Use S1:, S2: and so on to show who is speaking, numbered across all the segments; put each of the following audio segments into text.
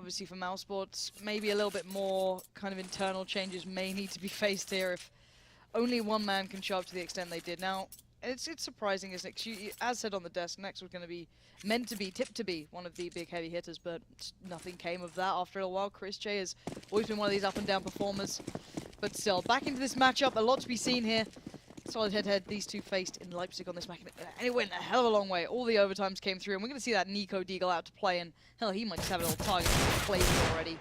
S1: obviously for mousesports. Maybe a little bit more kind of internal changes may need to be faced here if only one man can show up to the extent they did. Now, it's surprising, isn't it? 'Cause as said on the desk, Nex was going to be tipped to be one of the big heavy hitters, but nothing came of that after a while. Chris J has always been one of these up and down performers, but still, back into this matchup, a lot to be seen here. Solid head-to-head, these two faced in Leipzig on this match, and it went a hell of a long way. All the overtimes came through, and we're going to see that Nico Deagle out to play, and hell, he might just have a little target played already.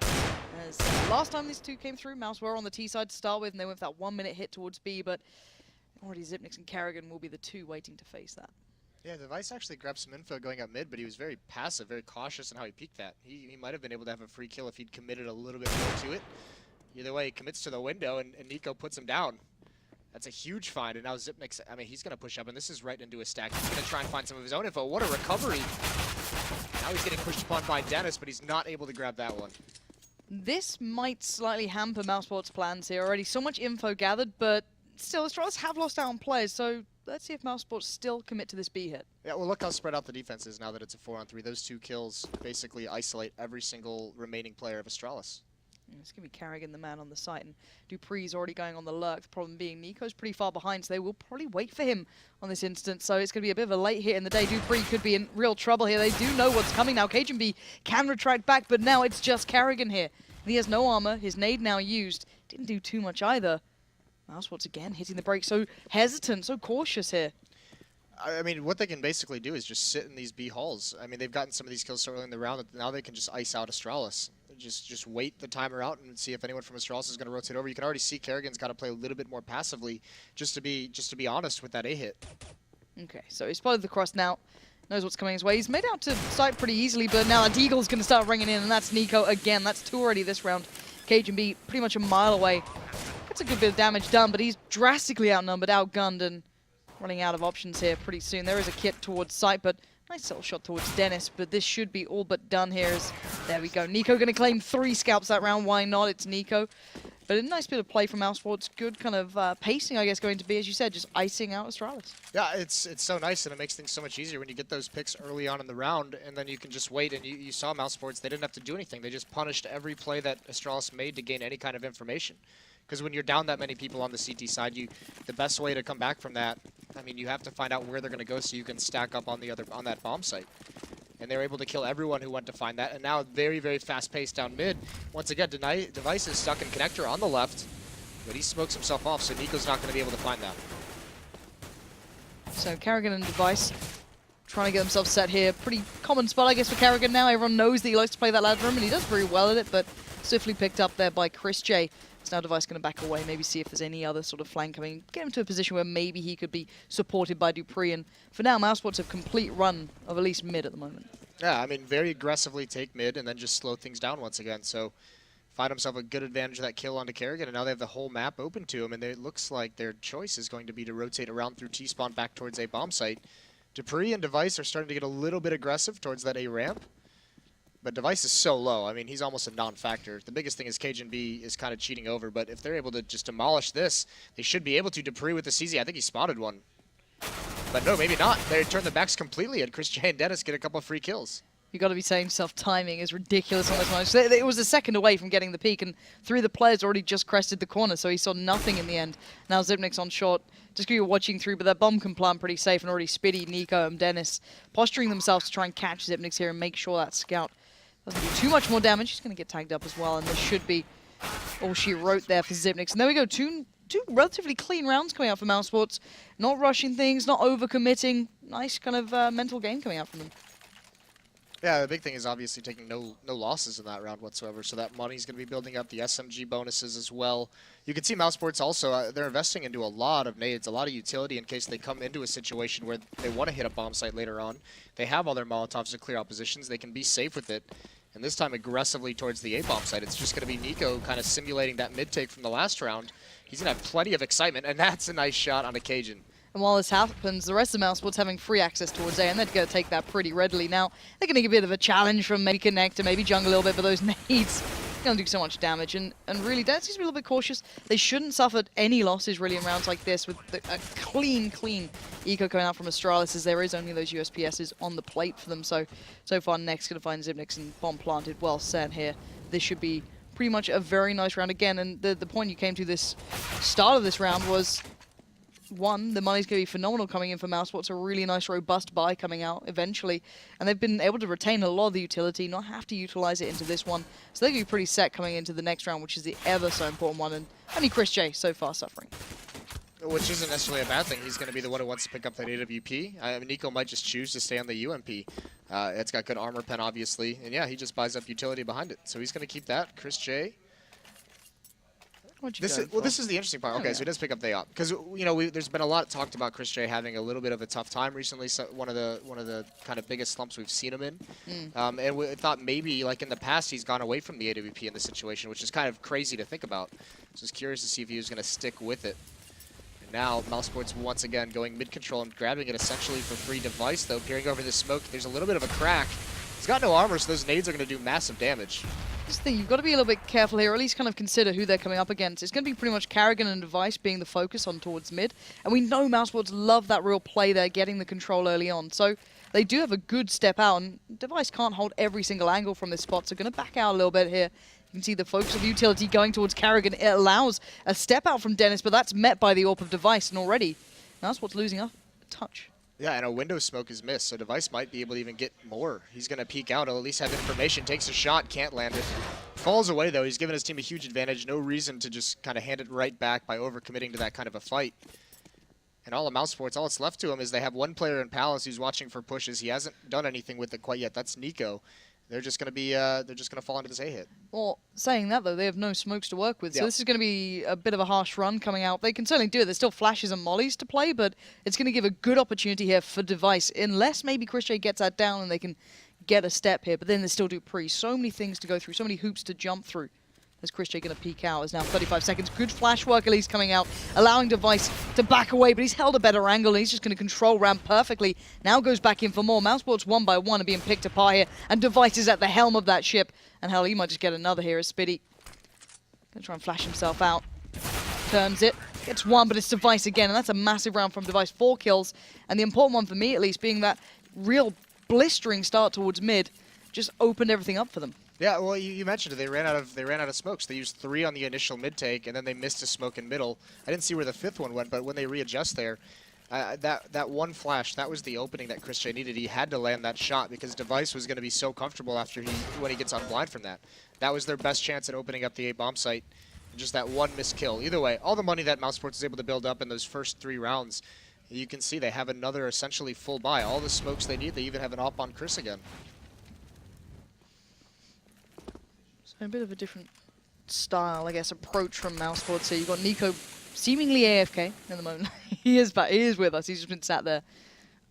S1: As last time these two came through, Mouse were on the T side to start with, and they went for that 1 minute hit towards B, but already Xyp9x and Karrigan will be the two waiting to face that.
S2: Yeah, Device actually grabbed some info going up mid, but he was very passive, very cautious in how he peeked that. He might have been able to have a free kill if he'd committed a little bit more to it. Either way, he commits to the window, and Nico puts him down. That's a huge find, and now Xyp9x, I mean, he's going to push up, and this is right into a stack. He's going to try and find some of his own info. What a recovery. Now he's getting pushed upon by Dennis, but he's not able to grab that one.
S1: This might slightly hamper mousesports' plans here. Already so much info gathered, but still, Astralis have lost out on players, so let's see if mousesports still commit to this B hit.
S2: Yeah, well, look how spread out the defense is now that it's a 4-on-3. Those 2 kills basically isolate every single remaining player of Astralis.
S1: It's going to be Karrigan, the man on the site, and Dupree's already going on the lurk. The problem being Nico's pretty far behind, so they will probably wait for him on this instance. So it's going to be a bit of a late hit in the day. Dupree could be in real trouble here. They do know what's coming now. KGB can retract back, but now it's just Karrigan here. And he has no armor. His nade now used. Didn't do too much either. mousesports again hitting the brake. So hesitant, so cautious here.
S2: I mean, what they can basically do is just sit in these B halls. I mean, they've gotten some of these kills so early in the round that now they can just ice out Astralis. Just wait the timer out and see if anyone from Astralis is going to rotate over. You can already see Karrigan's got to play a little bit more passively just to be honest with that A hit.
S1: Okay, so he spotted the cross now. Knows what's coming his way. He's made out to sight pretty easily, but now that Deagle's going to start ringing in, and that's Nico again. That's 2 already this round. KGB pretty much a mile away. Gets a good bit of damage done, but he's drastically outnumbered, outgunned, and running out of options here pretty soon. There is a kit towards sight, but nice little shot towards Dennis, but this should be all but done here. There we go. Nico going to claim 3 scalps that round. Why not? It's Nico. But a nice bit of play from mousesports. Good kind of pacing, I guess, going to be, as you said, just icing out Astralis.
S2: Yeah, it's so nice, and it makes things so much easier when you get those picks early on in the round, and then you can just wait. And you saw mousesports, they didn't have to do anything. They just punished every play that Astralis made to gain any kind of information. Because when you're down that many people on the CT side, the best way to come back from that, I mean, you have to find out where they're going to go so you can stack up on that bomb site. And they were able to kill everyone who went to find that. And now very, very fast-paced down mid. Once again, Device is stuck in connector on the left, but he smokes himself off, so Nico's not going to be able to find that.
S1: So Karrigan and Device trying to get themselves set here. Pretty common spot, I guess, for Karrigan now. Everyone knows that he likes to play that ladder room, and he does very well at it, but swiftly picked up there by Chris J. So now Device going to back away, maybe see if there's any other sort of flank coming. Get him to a position where maybe he could be supported by Dupree. And for now, mousesports have complete run of at least mid at the moment.
S2: Yeah, I mean, very aggressively take mid and then just slow things down once again. So find himself a good advantage of that kill onto Karrigan, and now they have the whole map open to him, and it looks like their choice is going to be to rotate around through T-spawn back towards a bomb site. Dupree and Device are starting to get a little bit aggressive towards that A ramp. But Device is so low. I mean, he's almost a non-factor. The biggest thing is KGB is kind of cheating over, but if they're able to just demolish this, they should be able to. Dupree with the CZ, I think he spotted one. But no, maybe not. They turn the backs completely, and Chris J and Dennis get a couple of free kills.
S1: You got to be saying timing is ridiculous on this one. So it was a second away from getting the peak, and 3 of the players already just crested the corner, so he saw nothing in the end. Now Xyp9x on short. Just you're watching through, but that bomb can plant pretty safe, and already Spitty, Nico, and Dennis posturing themselves to try and catch Xyp9x here and make sure that scout doesn't do too much more damage. He's going to get tagged up as well, and this should be all she wrote there for Xyp9x. And there we go, two relatively clean rounds coming out for mousesports. Not rushing things, not overcommitting. Nice kind of mental game coming out from them.
S2: Yeah, the big thing is obviously taking no losses in that round whatsoever, so that money's going to be building up, the SMG bonuses as well. You can see mousesports also, they're investing into a lot of nades, a lot of utility in case they come into a situation where they want to hit a bomb site later on. They have all their Molotovs to clear out positions, they can be safe with it, and this time aggressively towards the A-bomb site. It's just going to be Nico kind of simulating that mid-take from the last round. He's going to have plenty of excitement, and that's a nice shot on a Cajun.
S1: And while this happens, the rest of mousesports having free access towards A, and they're going to take that pretty readily. Now, they're going to give a bit of a challenge from maybe Connect and maybe Jungle a little bit, but those nades going to do so much damage. And really, Dennis needs to be a little bit cautious. They shouldn't suffer any losses really in rounds like this with a clean eco coming out from Astralis, as there is only those USPSs on the plate for them. So far, Next going to find Xyp9x and bomb planted, well set here. This should be pretty much a very nice round again. And the point you came to this start of this round was, one, the money's going to be phenomenal coming in for mousesports, a really nice robust buy coming out eventually, and they've been able to retain a lot of the utility, not have to utilize it into this one, so they're going to be pretty set coming into the next round, which is the ever so important one, and only Chris J so far suffering.
S2: Which isn't necessarily a bad thing. He's going to be the one who wants to pick up that AWP. I mean, Nico might just choose to stay on the UMP. It's got good armor pen, obviously, and yeah, he just buys up utility behind it, so he's going to keep that. Chris J. This is the interesting part. Okay, so he does pick up the op, because you know there's been a lot talked about Chris J having a little bit of a tough time recently. So one of the kind of biggest slumps we've seen him in, and we thought maybe like in the past he's gone away from the AWP in this situation, which is kind of crazy to think about. So I was curious to see if he was going to stick with it. And now mousesports once again going mid control and grabbing it essentially for free. Device though peering over the smoke. There's a little bit of a crack. He's got no armor, so those nades are going to do massive damage.
S1: This thing, you've got to be a little bit careful here, or at least kind of consider who they're coming up against. It's going to be pretty much Karrigan and Device being the focus on towards mid, and we know mousesports love that real play there, getting the control early on. So they do have a good step out, and Device can't hold every single angle from this spot, so going to back out a little bit here. You can see the focus of utility going towards Karrigan. It allows a step out from Dennis, but that's met by the AWP of Device, and already mousesports losing a touch.
S2: Yeah, and a window smoke is missed, so Device might be able to even get more. He's going to peek out, he'll at least have information, takes a shot, can't land it. Falls away, though. He's given his team a huge advantage. No reason to just kind of hand it right back by overcommitting to that kind of a fight. And all of mousesports, all that's left to him is they have one player in Palace who's watching for pushes. He hasn't done anything with it quite yet. That's Nico. They're just going to be, fall into this A hit.
S1: Well, saying that though, they have no smokes to work with, so this is going to be a bit of a harsh run coming out. They can certainly do it. There's still flashes and mollies to play, but it's going to give a good opportunity here for Device, unless maybe Chris J gets that down and they can get a step here. But then they still do pre. So many things to go through, so many hoops to jump through. As Chris J going to peek out, is now 35 seconds. Good flash work at least coming out, allowing Device to back away, but he's held a better angle, and he's just going to control ramp perfectly. Now goes back in for more. mousesports one by one are being picked apart here, and Device is at the helm of that ship. And hell, he might just get another here as Spitty. Going to try and flash himself out. Turns it. Gets one, but it's Device again, and that's a massive round from Device. 4 kills, and the important one for me at least being that real blistering start towards mid just opened everything up for them.
S2: Yeah, well, you mentioned it. They ran out of smokes. They used 3 on the initial mid take, and then they missed a smoke in middle. I didn't see where the 5th one went, but when they readjust there, that one flash, that was the opening that Chris J needed. He had to land that shot because Device was going to be so comfortable after when he gets on blind from that. That was their best chance at opening up the A bomb site. And just that one missed kill. Either way, all the money that mousesports is able to build up in those first 3 rounds, you can see they have another essentially full buy. All the smokes they need. They even have an op on Chris again.
S1: A bit of a different style, I guess, approach from mousesports here. You've got Nico seemingly AFK at the moment. He is back. He is with us. He's just been sat there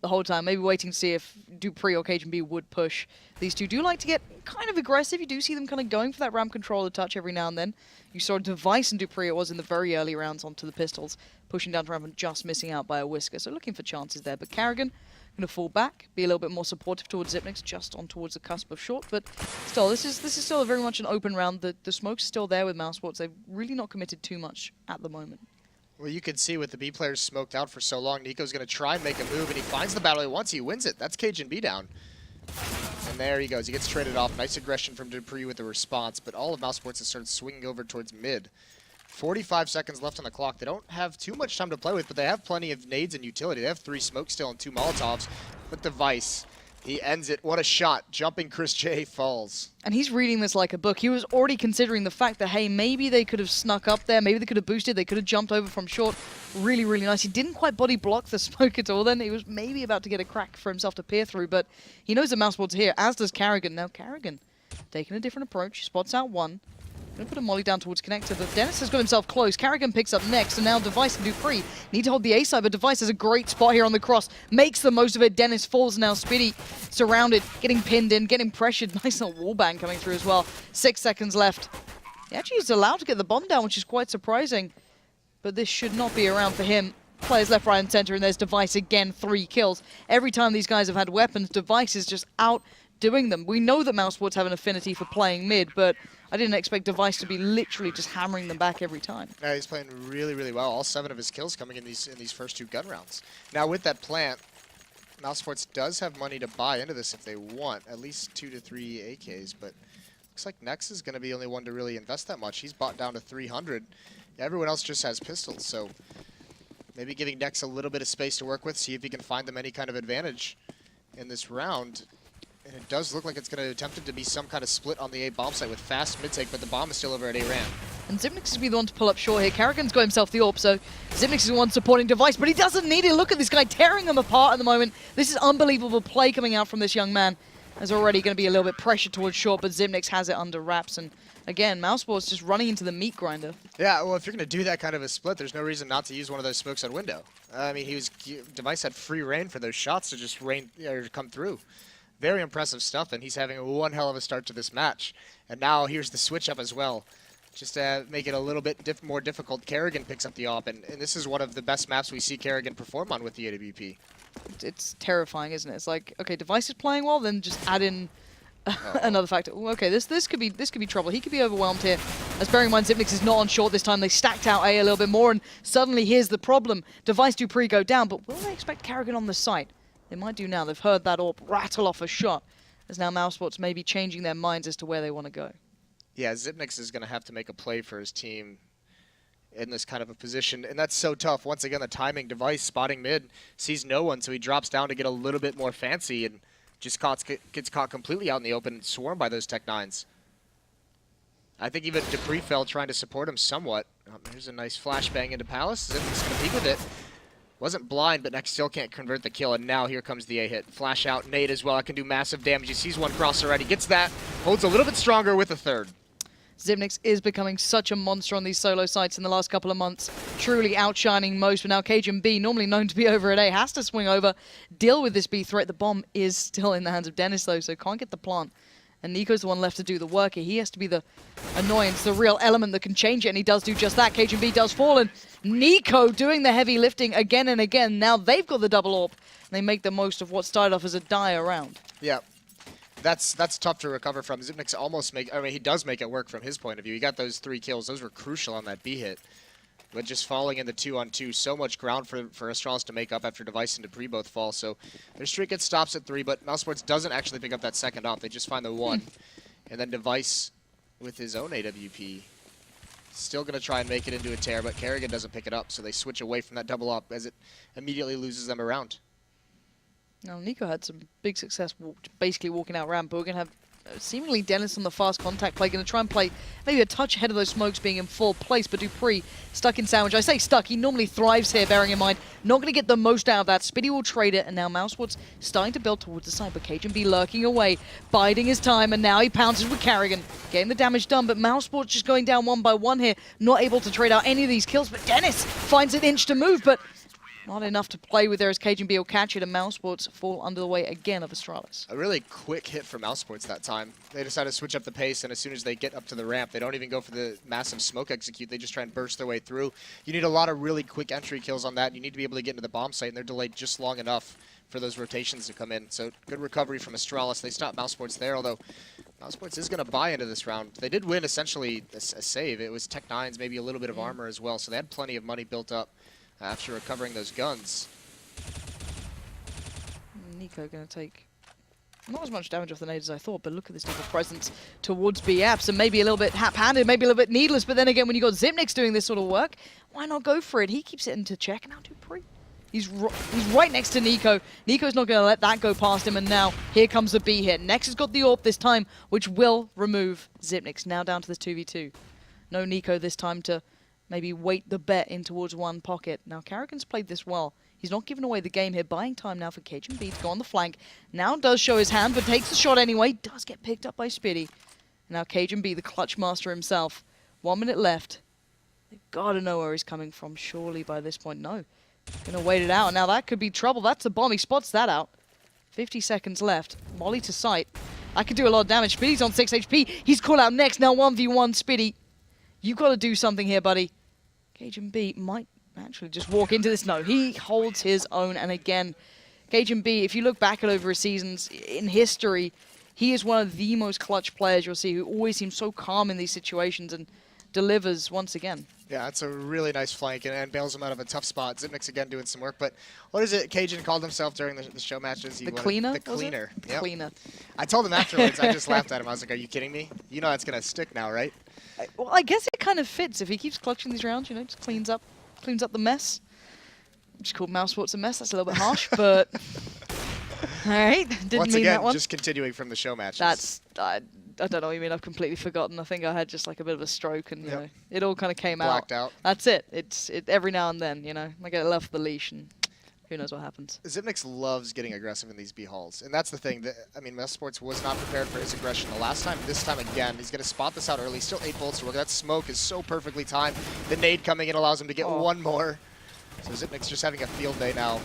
S1: the whole time, maybe waiting to see if Dupree or Cajun B would push. These two do like to get kind of aggressive. You do see them kind of going for that ramp control, the touch every now and then. You saw Device and Dupree, it was in the very early rounds, onto the pistols, pushing down to ramp and just missing out by a whisker. So looking for chances there. But Karrigan going to fall back, be a little bit more supportive towards Xyp9x, just on towards the cusp of short. But still, this is still very much an open round. The smoke's still there with mousesports. They've really not committed too much at the moment.
S2: Well, you can see with the B players smoked out for so long, Nico's going to try and make a move, and he finds the battle he wants. He wins it. That's Cajun B down. And there he goes. He gets traded off. Nice aggression from Dupree with the response, but all of mousesports has started swinging over towards mid. 45 seconds left on the clock. They don't have too much time to play with, but they have plenty of nades and utility. They have 3 smokes still and 2 Molotovs. But Device, he ends it. What a shot. Jumping Chris J falls. And
S1: he's reading this like a book. He was already considering the fact that, hey, maybe they could have snuck up there. Maybe they could have boosted. They could have jumped over from short. Really, really nice. He didn't quite body block the smoke at all then. He was maybe about to get a crack for himself to peer through, but he knows the mousesports here, as does Karrigan. Now Karrigan taking a different approach. He spots out one. Going to put a molly down towards connector, but Dennis has got himself close. Karrigan picks up next, and now Device and Dupree need to hold the A side, but Device has a great spot here on the cross. Makes the most of it. Dennis falls now. Spitty surrounded, getting pinned in, getting pressured. Nice little wallbang coming through as well. 6 seconds left. He actually is allowed to get the bomb down, which is quite surprising, but this should not be around for him. Players left, right, and center, and there's Device again. 3 kills. Every time these guys have had weapons, Device is just out doing them. We know that mousesports have an affinity for playing mid, but I didn't expect Device to be literally just hammering them back every time.
S2: Yeah, he's playing really, really well. All 7 of his kills coming in these first 2 gun rounds. Now with that plant, mousesports does have money to buy into this if they want, at least 2 to 3 AKs, but looks like Nex is going to be the only one to really invest that much. He's bought down to 300. Everyone else just has pistols, so maybe giving Nex a little bit of space to work with, see if he can find them any kind of advantage in this round. And it does look like it's going to attempt it to be some kind of split on the A bomb site with fast mid-take, but the bomb is still over at A ramp.
S1: And Zipnix is be the one to pull up short here. Karrigan's got himself the AWP, so Zipnix is the one supporting Device, but he doesn't need it. Look at this guy tearing him apart at the moment. This is unbelievable play coming out from this young man. There's already going to be a little bit pressure towards short, but Zipnix has it under wraps. And again, mousesports just running into the meat grinder.
S2: Yeah, well, if you're going to do that kind of a split, there's no reason not to use one of those smokes on window. I mean, Device had free reign for those shots to just come through. Very impressive stuff, and he's having one hell of a start to this match. And now here's the switch up as well. Just to make it a little bit more difficult, Karrigan picks up the AWP, and this is one of the best maps we see Karrigan perform on with the AWP.
S1: It's terrifying, isn't it? It's like, okay, Device is playing well, then just add in another factor. Ooh, okay, this could be trouble. He could be overwhelmed here. As bearing in mind, Zipnix is not on short this time. They stacked out A a little bit more, and suddenly here's the problem. Device do pre-go down, but will they expect Karrigan on the site? They might do now. They've heard that AWP rattle off a shot, as now mousesports may be changing their minds as to where they want to go.
S2: Yeah, Zipnix is going to have to make a play for his team in this kind of a position, and that's so tough. Once again, the timing, Device spotting mid, sees no one, so he drops down to get a little bit more fancy, and just gets caught completely out in the open and swarmed by those Tech-9s. I think even Dupree fell trying to support him somewhat. There's a nice flashbang into Palace. Zipnix going to peek with it. Wasn't blind, but Nex still can't convert the kill, and now here comes the A-hit. Flash out, nade as well. I can do massive damage. He sees one cross already, gets that, holds a little bit stronger with a third.
S1: Zipnix is becoming such a monster on these solo sites in the last couple of months, truly outshining most. But now Cajun B, normally known to be over at A, has to swing over, deal with this B threat. The bomb is still in the hands of Dennis, though, so can't get the plant. And Nico's the one left to do the work here. He has to be the annoyance, the real element that can change it, and he does do just that. Cajun B does fall, and Nico doing the heavy lifting again and again. Now they've got the double AWP, and they make the most of what started off as a dire round.
S2: Yeah. That's tough to recover from. Zipnix he does make it work from his point of view. He got those 3 kills. Those were crucial on that B hit. But just falling in the 2-on-2, so much ground for Astralis to make up after Device and Dupree both fall. So their streak gets stops at 3, but mousesports doesn't actually pick up that second AWP. They just find the 1. And then Device with his own AWP still going to try and make it into a tear, but Karrigan doesn't pick it up, so they switch away from that double AWP as it immediately loses them around.
S1: Now, Nico had some big success basically walking out ramp, but we're going to have seemingly Dennis on the fast contact play, going to try and play maybe a touch ahead of those smokes being in full place, but Dupree stuck in sandwich. I say stuck, he normally thrives here, bearing in mind, not going to get the most out of that. Spitty will trade it, and now mousesports starting to build towards the side, but Cajun B lurking away, biding his time, and now he pounces with Karrigan, getting the damage done, but mousesports just going down 1 by 1 here, not able to trade out any of these kills, but Dennis finds an inch to move, but not enough to play with there as Cajun B will catch it, and mousesports fall under the weight again of Astralis.
S2: A really quick hit for mousesports that time. They decided to switch up the pace, and as soon as they get up to the ramp, they don't even go for the massive smoke execute. They just try and burst their way through. You need a lot of really quick entry kills on that. You need to be able to get into the bomb site, and they're delayed just long enough for those rotations to come in. So good recovery from Astralis. They stopped mousesports there, although mousesports is going to buy into this round. They did win essentially a save. It was Tech-9s, maybe a little bit of armor as well, so they had plenty of money built up after recovering those guns.
S1: Nico going to take not as much damage off the nade as I thought, but look at this double presence towards B-Apps, and maybe a little bit hap-handed, maybe a little bit needless, but then again, when you got Zipnix doing this sort of work, why not go for it? He keeps it into check, and now Dupree. He's right next to Nico. Nico's not going to let that go past him, and now here comes the B hit. Nex has got the AWP this time, which will remove Zipnix. Now down to this 2v2. No Nico this time to maybe weight the bet in towards one pocket. Now, Karrigan's played this well. He's not giving away the game here. Buying time now for Cajun B to go on the flank. Now does show his hand, but takes the shot anyway. Does get picked up by Spitty. Now Cajun B, the clutch master himself. 1 minute left. They've got to know where he's coming from, surely, by this point. No. Gonna wait it out. Now, that could be trouble. That's the bomb. He spots that out. 50 seconds left. Molly to sight. That could do a lot of damage. Spitty's on 6 HP. He's called out next. Now 1v1 Spitty. You've got to do something here, buddy. Cajun B might actually just walk into this. No, he holds his own. And again, Cajun B, if you look back at over his seasons in history, he is one of the most clutch players you'll see, who always seems so calm in these situations and delivers once again.
S2: Yeah, it's a really nice flank and bails him out of a tough spot. Xyp9x again doing some work, but what is it Cajun called himself during the show matches?
S1: The cleaner?
S2: The cleaner.
S1: Yep. Cleaner.
S2: I told him afterwards, I just laughed at him. I was like, are you kidding me? You know that's going to stick now, right?
S1: Well, I guess it kind of fits. If he keeps clutching these rounds, you know, just cleans up the mess. Just called mousesports a mess. That's a little bit harsh, but all right. Didn't
S2: Once
S1: mean
S2: again,
S1: that one.
S2: just continuing from the show matches.
S1: That's I don't know what you mean. I've completely forgotten. I think I had just like a bit of a stroke, and you know, it all kind of came
S2: Blacked out.
S1: That's it. It's every now and then, you know, I get left the leash, and who knows what happens.
S2: Xyp9x loves getting aggressive in these B halls, and that's the thing. I mean, mousesports was not prepared for his aggression the last time. This time again, he's going to spot this out early. Still 8 bullets to work. That smoke is so perfectly timed. The nade coming in allows him to get one more. So Xyp9x just having a field day now.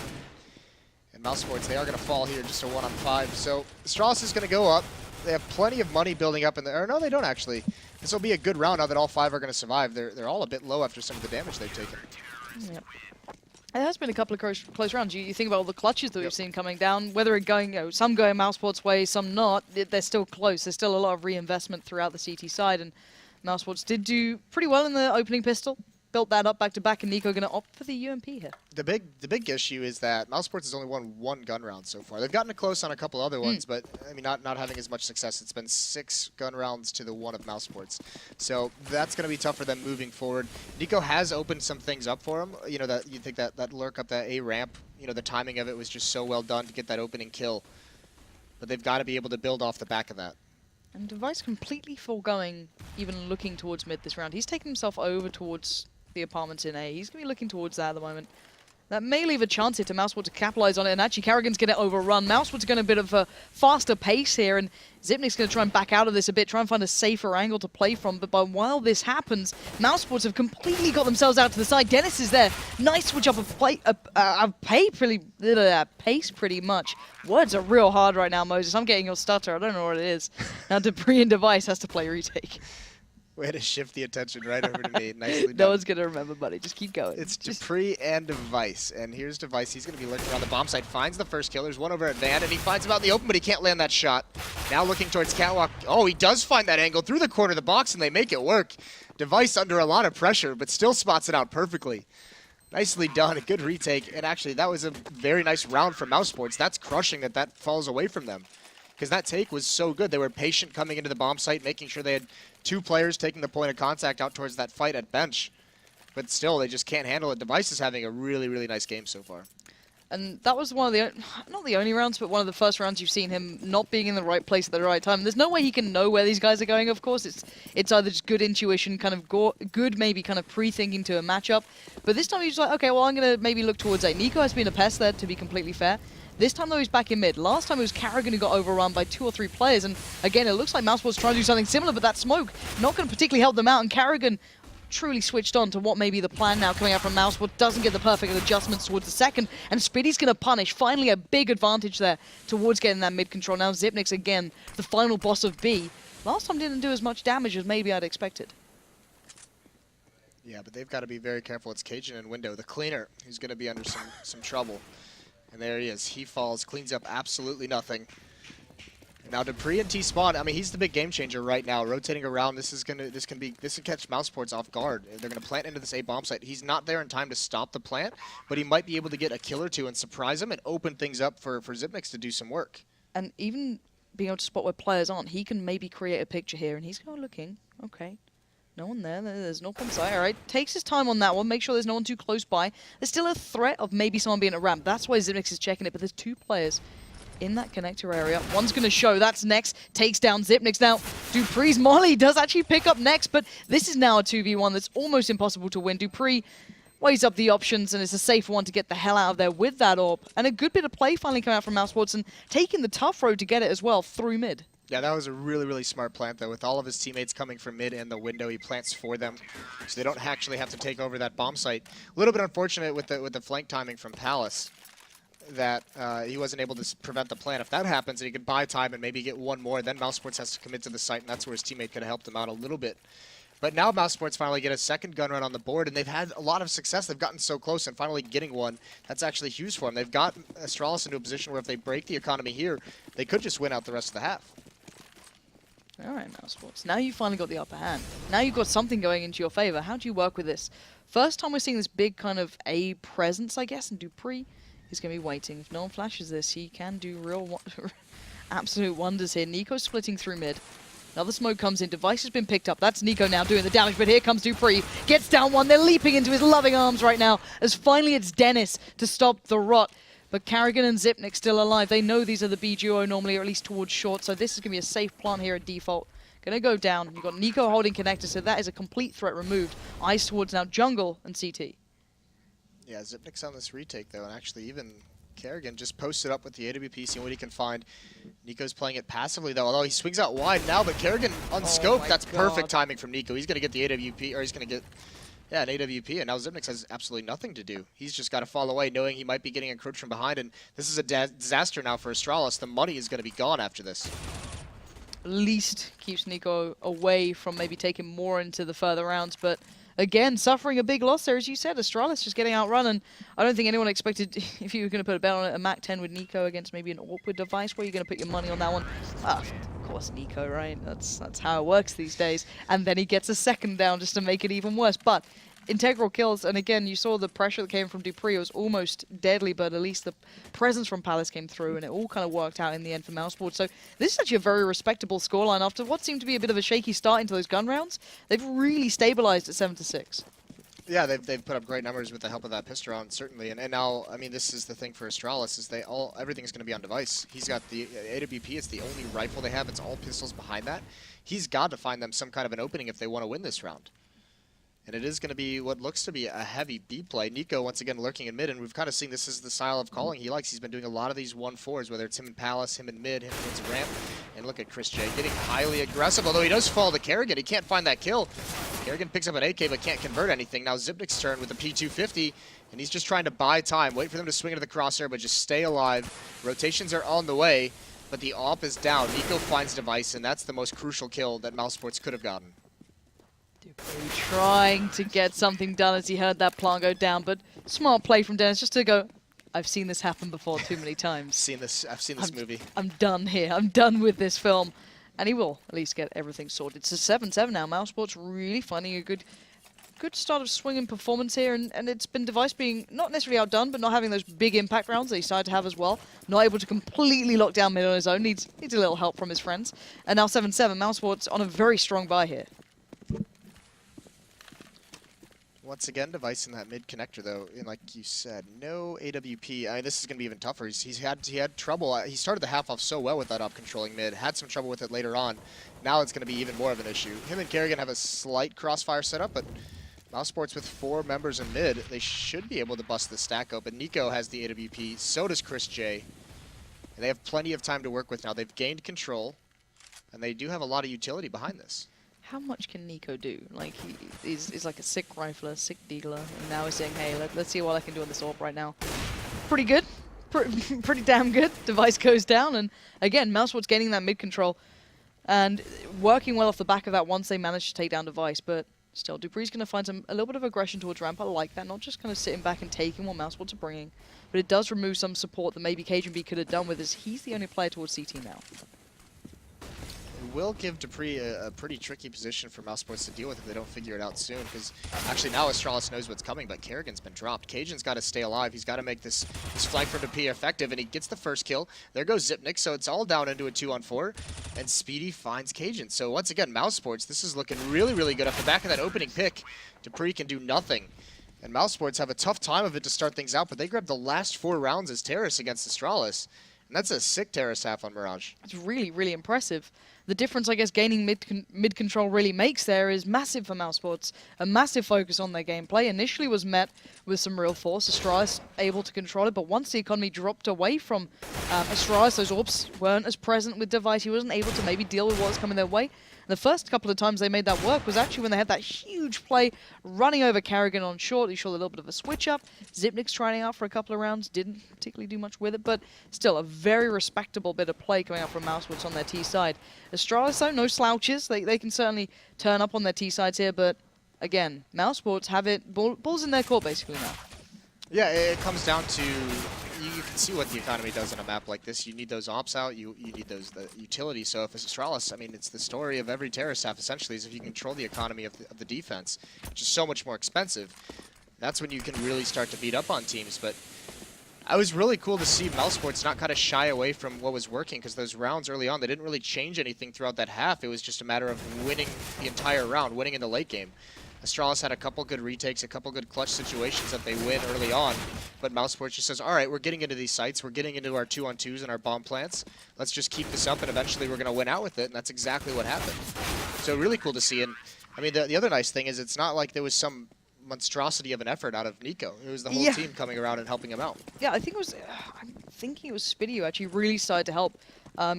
S2: And mousesports, they are going to fall here, just a 1-on-5. So Astralis is going to go up. They have plenty of money building up in there. Or no, they don't actually. This will be a good round now that all 5 are going to survive. They're all a bit low after some of the damage they've taken.
S1: Yep. It has been a couple of close rounds. You think about all the clutches that we've seen coming down, whether it going, you know, some going mousesports' way, some not. They're still close. There's still a lot of reinvestment throughout the CT side, and mousesports did do pretty well in the opening pistol. Built that up back-to-back, and Nico going to opt for the UMP here.
S2: The big issue is that mousesports has only won 1 gun round so far. They've gotten close on a couple other ones, but I mean, not having as much success. It's been 6 gun rounds to the 1 of mousesports, so that's going to be tough for them moving forward. Nico has opened some things up for him. You know, that you think that lurk up that A ramp. You know, the timing of it was just so well done to get that opening kill, but they've got to be able to build off the back of that.
S1: And Device completely foregoing even looking towards mid this round. He's taken himself over towards the apartments in A. He's going to be looking towards that at the moment. That may leave a chance here to mousesports to capitalize on it, and actually Karrigan's going to overrun. mousesports are going a bit of a faster pace here, and Xyp9x going to try and back out of this a bit, try and find a safer angle to play from, but while this happens, mousesports have completely got themselves out to the side. Dennis is there. Nice switch up of pace pretty much. Words are real hard right now, Moses. I'm getting your stutter. I don't know what it is. Now Dupree and Device has to play retake.
S2: Way to shift the attention right over to me. Nicely done.
S1: No one's going to remember, buddy. Just keep going.
S2: It's Dupree and Device. And here's Device. He's going to be lurking around the bomb site. Finds the first kill. There's one over at Van, and he finds him out in the open, but he can't land that shot. Now looking towards Catwalk. Oh, he does find that angle through the corner of the box, and they make it work. Device under a lot of pressure, but still spots it out perfectly. Nicely done. A good retake. And actually, that was a very nice round for mousesports. That's crushing that falls away from them, because that take was so good. They were patient coming into the bomb site, making sure they had 2 players taking the point of contact out towards that fight at bench. But still, they just can't handle it. Device is having a really, really nice game so far.
S1: And that was one of the, not the only rounds, but one of the first rounds you've seen him not being in the right place at the right time. There's no way he can know where these guys are going, of course. It's either just good intuition, kind of good maybe kind of pre-thinking to a matchup. But this time he's like, okay, well, I'm going to maybe look towards A. Nico has been a pest there, to be completely fair. This time, though, he's back in mid. Last time, it was Karrigan who got overrun by 2 or 3 players. And again, it looks like mousesports trying to do something similar, but that smoke not going to particularly help them out. And Karrigan truly switched on to what may be the plan now coming out from mousesports. Doesn't get the perfect adjustments towards the second. And Spiddy's going to punish. Finally, a big advantage there towards getting that mid control. Now, Xyp9x, again, the final boss of B. Last time didn't do as much damage as maybe I'd expected.
S2: Yeah, but they've got to be very careful. It's Cajun and Window, the cleaner, who's going to be under some trouble. And there he is. He falls, cleans up absolutely nothing. And now Dupree and T-Spawn, I mean, he's the big game changer right now. Rotating around, this can catch mousesports off guard. They're going to plant into this A bomb site. He's not there in time to stop the plant, but he might be able to get a kill or 2 and surprise him and open things up for Xyp9x to do some work.
S1: And even being able to spot where players aren't, he can maybe create a picture here, and he's going looking. Okay. No one there. There's no one side. All right. Takes his time on that one. Make sure there's no one too close by. There's still a threat of maybe someone being at ramp. That's why Xyp9x is checking it. But there's 2 players in that connector area. One's going to show. That's next. Takes down Xyp9x. Now, Dupree's molly does actually pick up next. But this is now a 2v1 that's almost impossible to win. Dupree weighs up the options, and it's a safer one to get the hell out of there with that orb. And a good bit of play finally coming out from mousesports and taking the tough road to get it as well through mid.
S2: Yeah, that was a really, really smart plant, though. With all of his teammates coming from mid and the window, he plants for them, so they don't actually have to take over that bomb site. A little bit unfortunate with the flank timing from Palace that he wasn't able to prevent the plant. If that happens and he could buy time and maybe get 1 more, then mousesports has to commit to the site, and that's where his teammate could have helped him out a little bit. But now mousesports finally get a second gun run on the board, and they've had a lot of success. They've gotten so close, and finally getting one, that's actually huge for them. They've got Astralis into a position where if they break the economy here, they could just win out the rest of the half.
S1: All right, mousesports. Now you finally got the upper hand. Now you've got something going into your favor. How do you work with this? First time we're seeing this big kind of A presence, I guess, and Dupree is going to be waiting. If no one flashes this, he can do real absolute wonders here. Nico splitting through mid. Another smoke comes in. Device has been picked up. That's Nico now doing the damage, but here comes Dupree. Gets down one. They're leaping into his loving arms right now, as finally it's Dennis to stop the rot. But Carrigan and Zipnik still alive. They know these are the B duo normally, or at least towards short, so this is going to be a safe plant here at default. Going to go down. You've got Nico holding connector, so that is a complete threat removed. Eyes towards now jungle and CT.
S2: Yeah, Zipnik's on this retake, though, and actually even Kerrigan just posted up with the AWP, seeing what he can find. Nico's playing it passively, though, although he swings out wide now, but Kerrigan unscoped. That's perfect timing from Nico. He's going to get the AWP, or he's going to get... yeah, an AWP, and now Zipnik has absolutely nothing to do. He's just got to fall away, knowing he might be getting encroached from behind, and this is a disaster now for Astralis. The money is going to be gone after this.
S1: At least keeps Nico away from maybe taking more into the further rounds, but again, suffering a big loss there, as you said. Astralis just getting outrun, and I don't think anyone expected, if you were going to put a bet on it, a Mac 10 with Nico against maybe an awkward device. Where you're going to put your money on that one? Of course, Nico, right? That's how it works these days. And then he gets a second down just to make it even worse. But integral kills, and again, you saw the pressure that came from Dupree. It was almost deadly, but at least the presence from Palace came through, and it all kind of worked out in the end for mousesports. So this is actually a very respectable scoreline after what seemed to be a bit of a shaky start into those gun rounds. They've really stabilized at 7-6.
S2: Yeah, they've put up great numbers with the help of that pistol round, certainly. And now, I mean, this is the thing for Astralis, is everything's going to be on device. He's got the AWP, it's the only rifle they have, it's all pistols behind that. He's got to find them some kind of an opening if they want to win this round. And it is going to be what looks to be a heavy B play. Nico, once again, lurking in mid, and we've kind of seen this is the style of calling he likes. He's been doing a lot of these 1-4s, whether it's him in Palace, him in mid, him against ramp. And look at Chris J getting highly aggressive, although he does fall to Kerrigan. He can't find that kill. Kerrigan picks up an AK, but can't convert anything. Now Zipnik's turn with the P250, and he's just trying to buy time, wait for them to swing into the crosshair, but just stay alive. Rotations are on the way, but the AWP is down. Nico finds device, and that's the most crucial kill that mousesports could have gotten.
S1: Dupree trying to get something done as he heard that plant go down, but smart play from Dennis just to go, I've seen this happen before too many times.
S2: I've seen this movie.
S1: I'm done here. I'm done with this film. And he will at least get everything sorted. It's a 7-7 now. mousesports really finding a good start of swinging performance here, and it's been Device being not necessarily outdone, but not having those big impact rounds that he started to have as well. Not able to completely lock down mid on his own. Needs a little help from his friends. And now 7-7. mousesports on a very strong buy here.
S2: Once again, Device in that mid connector, though, and like you said, no AWP. I mean, this is going to be even tougher. He had trouble. He started the half off so well with that up controlling mid. Had some trouble with it later on. Now it's going to be even more of an issue. Him and Kerrigan have a slight crossfire setup, but mousesports with 4 members in mid, they should be able to bust the stack open. Nico has the AWP. So does Chris J. And they have plenty of time to work with now. They've gained control, and they do have a lot of utility behind this.
S1: How much can Nico do? Like, he's like a sick rifler, sick dealer, and now he's saying, hey, let's see what I can do on this AWP right now. Pretty good. Pretty damn good. Device goes down, and again, mousesports gaining that mid control and working well off the back of that once they manage to take down Device, but still, Dupree's going to find a little bit of aggression towards ramp. I like that, not just kind of sitting back and taking what mousesports are bringing, but it does remove some support that maybe Cajun B could have done with, as he's the only player towards CT now.
S2: Will give Dupree a pretty tricky position for mousesports to deal with if they don't figure it out soon, because actually now Astralis knows what's coming, but Kerrigan's been dropped. Cajun's got to stay alive. He's got to make this flank from Dupree effective, and he gets the first kill. There goes Zipnik, so it's all down into a 2-on-4, and Speedy finds Cajun. So once again, mousesports, this is looking really, really good. Off the back of that opening pick, Dupree can do nothing. And mousesports have a tough time of it to start things out, but they grabbed the last 4 rounds as Terrace against Astralis. And that's a sick Terrace half on Mirage.
S1: It's really, really impressive. The difference, I guess, gaining mid control really makes there is massive for mousesports. A massive focus on their gameplay. Initially was met with some real force. Astralis able to control it, but once the economy dropped away from Astralis, those orbs weren't as present with Device. He wasn't able to maybe deal with what was coming their way. And the first couple of times they made that work was actually when they had that huge play running over Carrigan on short. He showed a little bit of a switch up. Zipnik's trying out for a couple of rounds. Didn't particularly do much with it, but still a very respectable bit of play coming out from mousesports on their T side. Astralis, though, no slouches. They can certainly turn up on their T sides here, but again, mousesports have it balls in their court basically now.
S2: Yeah, it comes down to you can see what the economy does on a map like this. You need those ops out. You need the utility. So if it's Astralis, I mean, it's the story of every Terra staff essentially. Is if you control the economy of the defense, which is so much more expensive, that's when you can really start to beat up on teams. But I was really cool to see mousesports not kind of shy away from what was working, because those rounds early on, they didn't really change anything throughout that half. It was just a matter of winning the entire round, winning in the late game. Astralis had a couple good retakes, a couple good clutch situations that they win early on, but mousesports just says, all right, we're getting into these sites, we're getting into our 2-on-2s and our bomb plants. Let's just keep this up, and eventually we're going to win out with it, and that's exactly what happened. So really cool to see. And I mean, the other nice thing is it's not like there was some monstrosity of an effort out of Nico. It was the whole team coming around and helping him out.
S1: Yeah, I think it was. I'm thinking it was Spitty who actually really started to help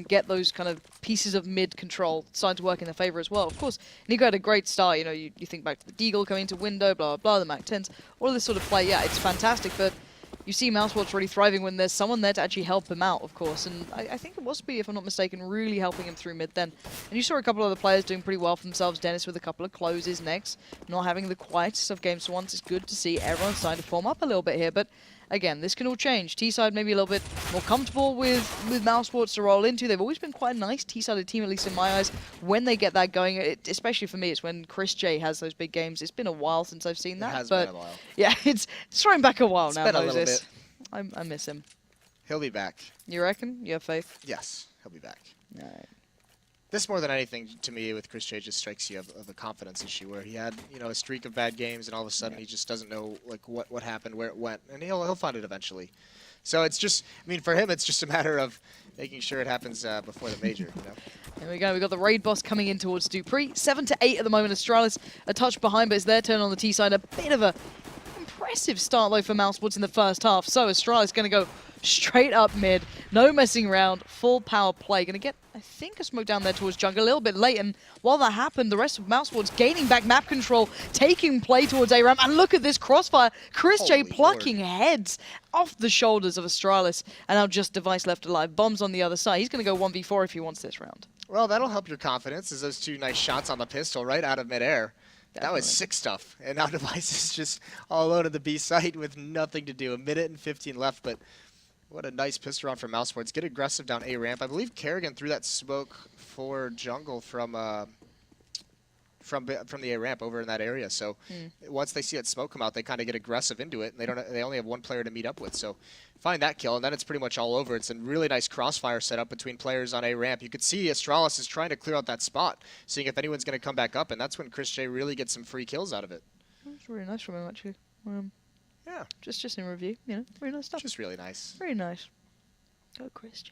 S1: get those kind of pieces of mid control starting to work in their favor as well. Of course, Nico had a great start. You know, you think back to the Deagle coming into window, blah blah blah, the Mac 10s, all of this sort of play. Yeah, it's fantastic, but you see mousesports really thriving when there's someone there to actually help him out, of course. And I think it was Speedy, if I'm not mistaken, really helping him through mid then. And you saw a couple of other players doing pretty well for themselves. Dennis with a couple of closes next, not having the quietest of games for once. It's good to see everyone starting to form up a little bit here. But again, this can all change. T-side maybe a little bit more comfortable with mousesports to roll into. They've always been quite a nice T-sided team, at least in my eyes, when they get that going. Especially for me, it's when Chris J has those big games. It's been a while since I've seen that.
S2: It has been a while.
S1: Yeah, it's thrown back a while now,
S2: been a
S1: Moses.
S2: little bit.
S1: I miss him.
S2: He'll be back.
S1: You reckon? You have faith?
S2: Yes, he'll be back.
S1: All right.
S2: This more than anything to me with Chris J just strikes you of a confidence issue where he had, you know, a streak of bad games and all of a sudden he just doesn't know like what happened, where it went, and he'll find it eventually. So it's just, I mean, for him it's just a matter of making sure it happens before the major, you know.
S1: There we go. We've got the raid boss coming in towards Dupree. 7-8 at the moment. Astralis a touch behind, but it's their turn on the T side. A bit of a impressive start though for mousesports in the first half. So Astralis going to go straight up mid, no messing around, full power play. Going to get, I think, a smoke down there towards jungle a little bit late. And while that happened, the rest of mousesports gaining back map control, taking play towards A-Ramp. And look at this crossfire. Chris J plucking heads off the shoulders of Astralis. And now just Device left alive. Bombs on the other side. He's going to go 1v4 if he wants this round.
S2: Well, that'll help your confidence, as those two nice shots on the pistol right out of midair. That was sick stuff. And now Device is just all alone at the B site with nothing to do. 1:15 left, but what a nice pistol round for mousesports. Get aggressive down A ramp. I believe Kerrigan threw that smoke for jungle from the A ramp over in that area. So once they see that smoke come out, they kind of get aggressive into it, and they only have one player to meet up with. So find that kill, and then it's pretty much all over. It's a really nice crossfire setup between players on A ramp. You could see Astralis is trying to clear out that spot, seeing if anyone's going to come back up, and that's when Chris J really gets some free kills out of it.
S1: That's really nice from him, actually.
S2: Yeah.
S1: Just in review, you know, really nice stuff.
S2: Just really nice.
S1: Very nice. Go Chris J.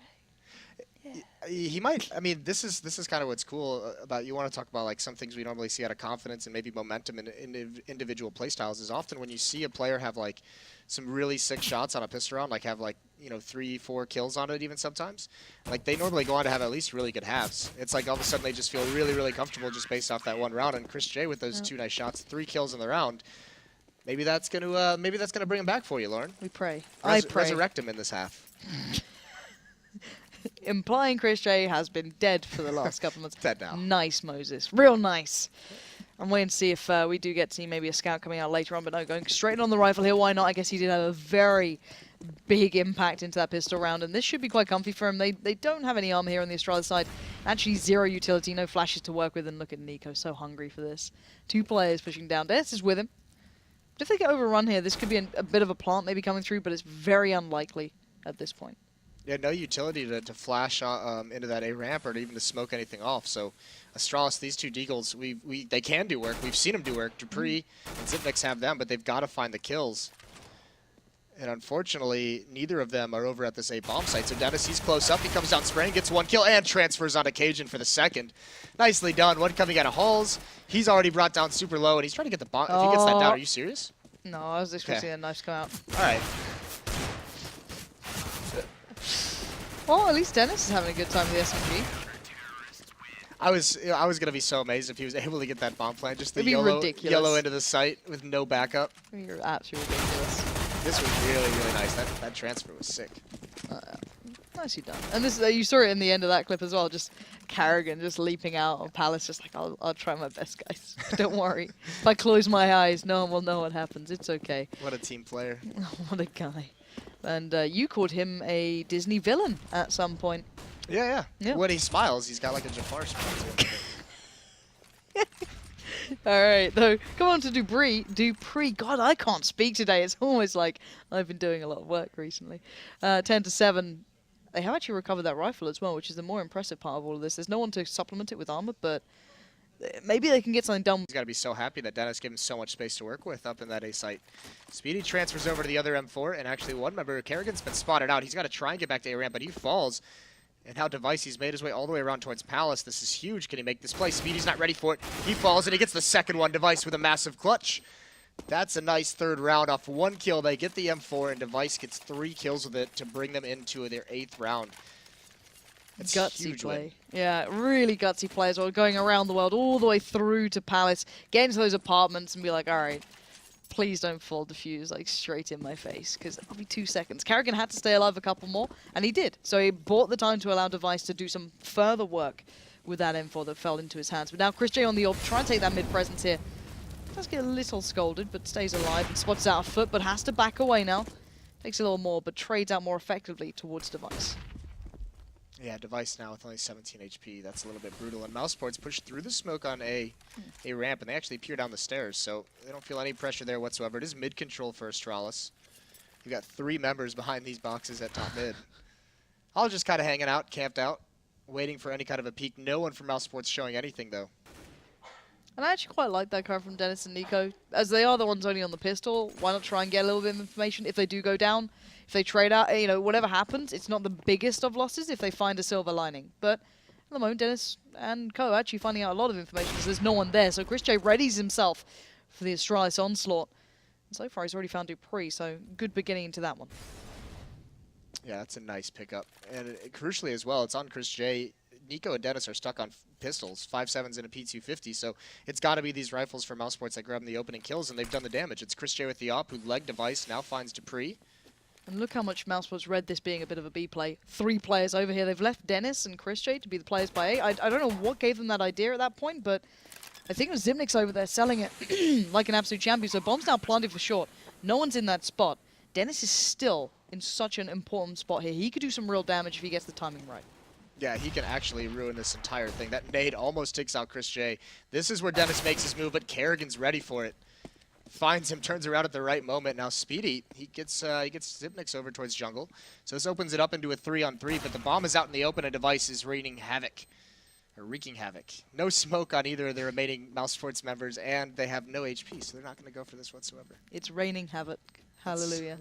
S1: Yeah.
S2: He might. I mean, this is kind of what's cool about. You want to talk about like some things we normally see out of confidence and maybe momentum in individual playstyles. Is often when you see a player have like some really sick shots on a pistol round, like have like 3-4 kills on it even sometimes. Like they normally go on to have at least really good halves. It's like all of a sudden they just feel really comfortable just based off that one round. And Chris J with those two nice shots, 3 kills in the round. Maybe that's gonna bring him back for you, Lauren.
S1: We pray. I pray.
S2: Resurrect him in this half.
S1: Implying Chris J has been dead for the last couple of months.
S2: Dead now.
S1: Nice, Moses. Real nice. I'm waiting to see if we do get to see maybe a scout coming out later on, but no, going straight on the rifle here. Why not? I guess he did have a very big impact into that pistol round, and this should be quite comfy for him. They don't have any armor here on the Astralis side. Actually, 0 utility, no flashes to work with, and look at Nico, so hungry for this. 2 players pushing down. Dennis is with him. If they get overrun here, this could be a bit of a plant maybe coming through, but it's very unlikely at this point.
S2: Yeah, no utility to flash into that A ramp or to even to smoke anything off. So Astralis, these two Deagles, they can do work. We've seen them do work. Dupree and Zipnix have them, but they've got to find the kills. And unfortunately, neither of them are over at this A bomb site. So Dennis, he's close up. He comes down spraying, gets 1 kill, and transfers on occasion for the second. Nicely done. One coming out of Halls. He's already brought down super low, and he's trying to get the bomb. If he gets that down, are you serious?
S1: No, I was expecting the knives to come out.
S2: All right.
S1: Well, at least Dennis is having a good time with the SMG.
S2: I was gonna be so amazed if he was able to get that bomb plant. Just the
S1: ridiculous.
S2: yellow into the site with no backup.
S1: You're absolutely ridiculous.
S2: This was really nice. That transfer was sick.
S1: Nicely done. And this you saw it in the end of that clip as well. Just Kerrigan just leaping out of Palace, just like I'll try my best, guys. Don't worry. If I close my eyes, no one will know what happens. It's okay.
S2: What a team player.
S1: What a guy. And you called him a Disney villain at some point.
S2: Yeah.
S1: Yeah.
S2: When he smiles, he's got like a Jafar smile to him.
S1: All right, though, come on to Dupree. God, I can't speak today. It's almost like I've been doing a lot of work recently. 10-7. They have actually recovered that rifle as well, which is the more impressive part of all of this. There's no one to supplement it with armor, but maybe they can get something done.
S2: He's got to be so happy that Dennis gave him so much space to work with up in that A site. Speedy transfers over to the other M4, and actually one member, Kerrigan's been spotted out. He's got to try and get back to A ramp, but he falls. And how Device, he's made his way all the way around towards Palace. This is huge. Can he make this play? Speedy's not ready for it. He falls, and he gets the second one. Device with a massive clutch. That's a nice third round. Off one kill, they get the M4, and Device gets 3 kills with it to bring them into their 8th round. It's
S1: Gutsy play. Yeah, really gutsy play as well. Going around the world all the way through to Palace, get into those apartments and be like, all right, please don't fall defuse like straight in my face, because that'll be 2 seconds. Kerrigan had to stay alive a couple more, and he did. So he bought the time to allow Device to do some further work with that M4 that fell into his hands. But now Chris J on the orb, trying to take that mid presence here. Does get a little scolded, but stays alive and spots out a foot, but has to back away now. Takes a little more, but trades out more effectively towards Device.
S2: Yeah, Device now with only 17 HP. That's a little bit brutal. And mousesports push through the smoke on a ramp, and they actually peer down the stairs, so they don't feel any pressure there whatsoever. It is mid-control for Astralis. You've got 3 members behind these boxes at top mid. All just kind of hanging out, camped out, waiting for any kind of a peek. No one from mousesports showing anything, though.
S1: And I actually quite like that card from Dennis and Nico. As they are the ones only on the pistol, why not try and get a little bit of information if they do go down? If they trade out, you know, whatever happens, it's not the biggest of losses if they find a silver lining. But at the moment, Dennis and Co are actually finding out a lot of information because there's no one there. So Chris J readies himself for the Astralis onslaught. And so far, he's already found Dupree, so good beginning to that one.
S2: Yeah, that's a nice pickup. And crucially as well, it's on Chris J. Nico and Dennis are stuck on pistols, 5.7s and a P250, so it's got to be these rifles for mousesports that grab them the opening kills, and they've done the damage. It's Chris J with the op, who legged Device, now finds Dupree.
S1: And look how much mousesports read this being a bit of a B play. 3 players over here. They've left Dennis and Chris J to be the players by A. I don't know what gave them that idea at that point, but I think it was Zimnik's over there selling it like an absolute champion. So bomb's now planted for short. No one's in that spot. Dennis is still in such an important spot here. He could do some real damage if he gets the timing right.
S2: Yeah, he can actually ruin this entire thing. That nade almost takes out Chris J. This is where Dennis makes his move, but Kerrigan's ready for it. Finds him, turns around at the right moment. Now Speedy, he gets Zipniks over towards jungle. So this opens it up into a 3-on-3, but the bomb is out in the open and Device is wreaking havoc. No smoke on either of the remaining mousesports members, and they have no HP, so they're not going to go for this whatsoever.
S1: It's raining havoc. Hallelujah.